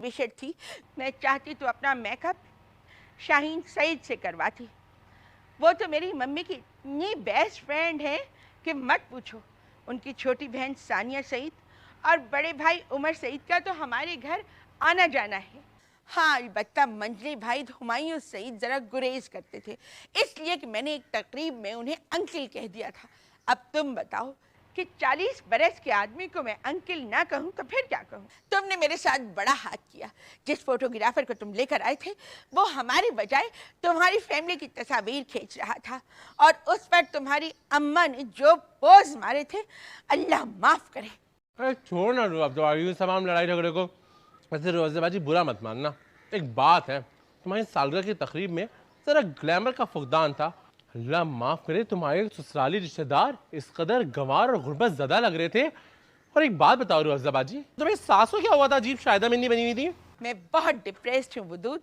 विशेष थी। मैं चाहती तो अपना मेकअप शाहीन सईद से करवाती। वो तो मेरी मम्मी की इतनी बेस्ट फ्रेंड है कि मत पूछो। उनकी छोटी बहन सानिया सईद और बड़े भाई उमर सईद का तो हमारे घर आना जाना है। हाँ, अलबत्ता मंजली भाई हुमायूं सईद ज़रा गुरेज करते थे, इसलिए कि मैंने एक तकरीब में उन्हें अंकल कह दिया था। अब तुम बताओ कि 40 बरस के आदमी को मैं अंकल ना कहूँ तो फिर क्या कहूँ। तुमने मेरे साथ बड़ा हाथ किया। जिस फोटोग्राफर को तुम लेकर आए थे वो हमारी बजाय तुम्हारी फैमिली की तस्वीर खींच रहा था और उस पर तुम्हारी अम्मा ने जो पोज मारे थे, अल्लाह माफ करे। अरे छोड़ ना अब तो आगे तमाम लड़ाई झगड़े को। वैसे रोज़ेबाजी बुरा मत मानना। एक बात है, तुम्हारी सालगिरह की तकरीब में जरा ग्लैमर का फुकदान था। अल्लाह माफ़ करे, तुम्हारे ससुराली रिश्तेदार इस कदर गंवार और गुर्बत ज़दा लग रहे थे। और एक बात बताओ रोज़ेबाजी, तुम्हें सास को क्या हुआ था? अजीब शायदा मिन्नी बनी हुई थी। मैं बहुत डिप्रेस्ड हूँ वदूद।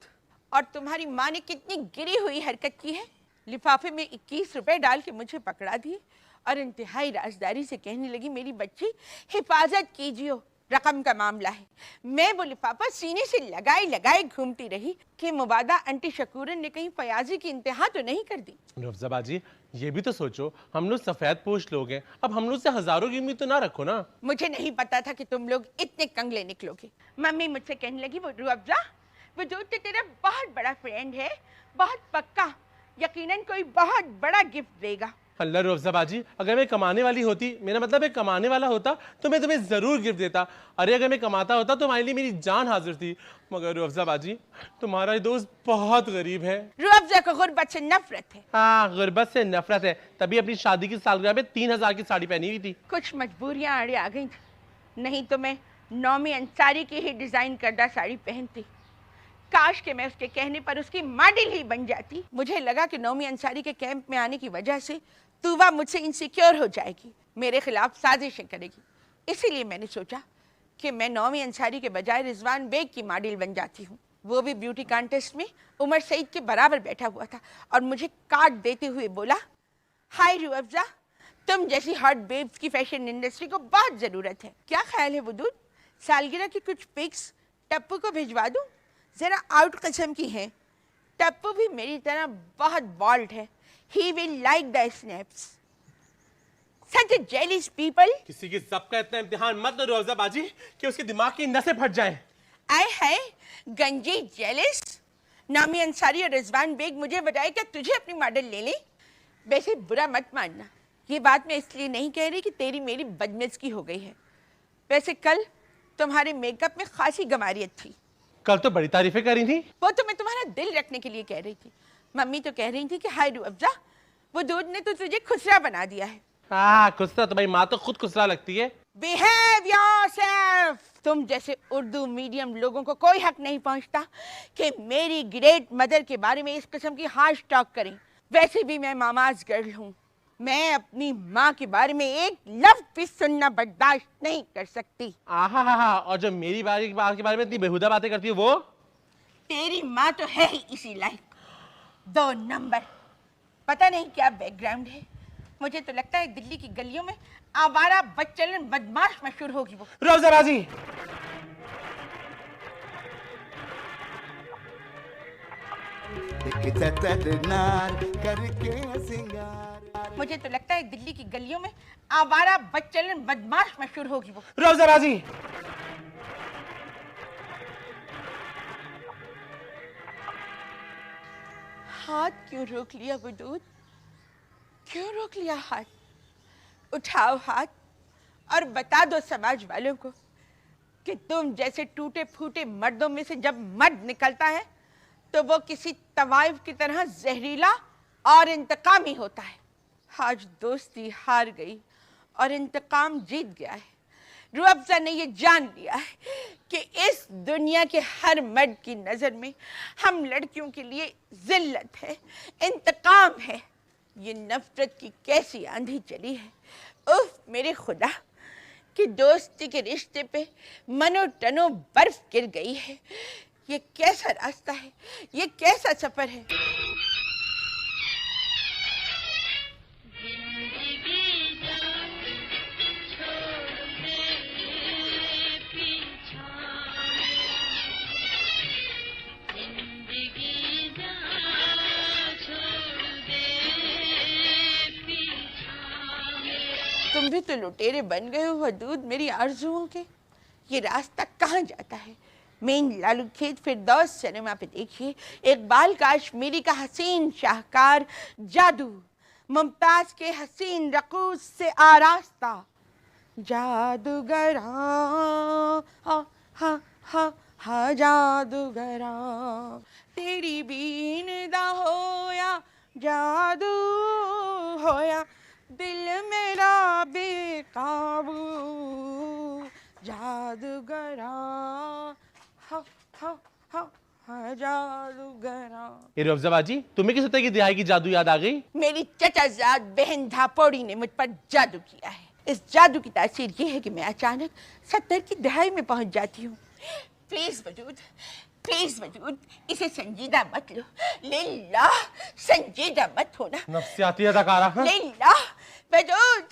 और तुम्हारी माँ ने कितनी गिरी हुई हरकत की है। लिफाफे में 21 रुपए डाल के मुझे पकड़ा दिए और इंतहाई राजदारी से कहने लगी, मेरी बच्ची हिफाजत कीजिए, रकम का मामला है। मैं वो लिफाफा सीने से लगाए लगाए घूमती रही कि मुबादा आंटी शकूरन ने कहीं फयाजी की इंतहा तो नहीं कर दी। रोज़ेबाजी ये भी तो सोचो, हम लोग सफ़ेद पोश लोग हैं, अब हम लोग से हजारों की उम्मीद तो ना रखो ना। मुझे नहीं पता था कि तुम लोग इतने कंगले निकलोगे। मम्मी मुझसे कहने लगी, वो रूअफ़ज़ा वो जो तेरा बहुत बड़ा फ्रेंड है, बहुत पक्का, यकीनन कोई बहुत बड़ा गिफ्ट देगा। अल्लाह रोज़ेबाजी, अगर मैं कमाने वाली होती, मेरा मतलब है कमाने वाला होता, तो मैं तुम्हें ज़रूर गिफ्ट देता। अरे अगर मैं कमाता होता तो तुम्हारे लिए मेरी जान हाजिर थी। मगर रोज़ेबाजी, तुम्हारा दोस्त बहुत गरीब है। रूअफ़ज़ा को गुर्बत से नफरत है। हाँ, गुर्बत से नफरत है, तभी अपनी शादी की सालगिरह में 3000 की साड़ी पहनी हुई थी। कुछ मजबूरियां आड़े आ गई थी, नहीं तो मैं नौमी अंसारी की ही डिज़ाइन करदा साड़ी पहनती। काश कि मैं उसके कहने पर उसकी मॉडल ही बन जाती। मुझे लगा कि नौमी अंसारी के कैंप में आने की वजह से तूबा मुझसे इनसिक्योर हो जाएगी, मेरे खिलाफ साजिशें करेगी। इसीलिए मैंने सोचा कि मैं नौमी अंसारी के बजाय रिजवान बेग की मॉडल बन जाती हूँ। वो भी ब्यूटी कॉन्टेस्ट में उमर सईद के बराबर बैठा हुआ था और मुझे कार्ड देते हुए बोला, हाय रूअफ़ज़ा, तुम जैसी हॉट बेब्स की फैशन इंडस्ट्री को बहुत ज़रूरत है। क्या ख्याल है वदूद, सालगिरह की कुछ पिक्स टप्पू को भिजवा दूँ? ज़रा आउट किस्म की हैं। टप्पू भी मेरी तरह बहुत बॉल्ड है। He will like the snaps. Such a jealous people. किसी की ज़ब्त का इतना इम्तिहान मत लो रोज़ेबाजी कि उसके दिमाग की नसें फट जाएं। आए है गंजी जेलिस। नामी अंसारी और रिजवान बेग मुझे बताए कि तुझे अपनी मॉडल ले ली। वैसे बुरा मत मानना, ये बात मैं इसलिए नहीं कह रही कि तेरी मेरी बदमिज़गी हो गई है। वैसे कल तुम्हारे मेकअप में खासी गमारियत थी। कल तो बड़ी तारीफें करी थी। वो तो मैं तुम्हारा दिल रखने के लिए कह रही थी। मम्मी तो कह रही थी कि हाय रूअफ़ज़ा, वो दूध ने तो तुझे खुसरा बना दिया है। हाँ, खुसरा तुम्हारी माँ तो खुद खुसरा लगती है। Behave yourself. तुम जैसे उर्दू मीडियम लोगों को कोई हक नहीं पहुंचता कि मेरी ग्रेट मदर के बारे में इस किस्म की हार्श टॉक करें। वैसे भी मैं मामाज गर्ल हूँ, मैं अपनी माँ के बारे में एक लफ्ज़ भी सुनना बर्दाश्त नहीं कर सकती। आहा, और जो मेरी बात के बारे में इतनी बेहुदा बातें करती है वो? तेरी माँ तो है ही इसी लायक, 2 नंबर। पता नहीं क्या बैकग्राउंड है, मुझे तो लगता है दिल्ली की गलियों में आवारा बच्चलन बदमाश मशहूर होगी वो। रोज़ेबाजी, मुझे तो लगता है दिल्ली की गलियों में आवारा बच्चलन बदमाश मशहूर होगी वो। रोज़ेबाजी, हाथ क्यों रोक लिया वदूद, क्यों रोक लिया हाथ? उठाओ हाथ और बता दो समाज वालों को कि तुम जैसे टूटे फूटे मर्दों में से जब मर्द निकलता है तो वो किसी तवाइफ की तरह जहरीला और इंतकामी होता है। आज दोस्ती हार गई और इंतकाम जीत गया है। रूअफ़ज़ा ने ये जान लिया है कि इस दुनिया के हर मर्द की नज़र में हम लड़कियों के लिए जिल्लत है, इंतकाम है। ये नफरत की कैसी आंधी चली है। उफ मेरे खुदा कि दोस्ती के रिश्ते पे मनो टनो बर्फ गिर गई है। ये कैसा रास्ता है, ये कैसा सफर है। तुम भी तो लुटेरे बन गए हो वदूद मेरी आरजुओं के। ये रास्ता कहाँ जाता है? मेन लालू खेत फिरदौस सिनेमा पे देखिए इकबाल काश्मीरी का हसीन शाहकार जादू, मुमताज के हसीन रकूस से आरास्ता। जादूगरा हा हा हा हा जादूगरा तेरी बीनदा होया जादू होया दिल मेरा बेकाबू जादूगरा हा हा हा हा जादूगरा। ये अफजा बाजी, तुम्हें किस सतह की दिहाई की जादू याद आ गई? मेरी चचाजाद बहन धापोड़ी ने मुझ पर जादू किया है। इस जादू की तासीर ये है कि मैं अचानक 70 की दहाई में पहुंच जाती हूँ। प्लीज वजूद इसे संजीदा मत लो। लिल्लाह संजीदा मत होना। नफ्सियाती अदाकारा। लिल्लाह वजूद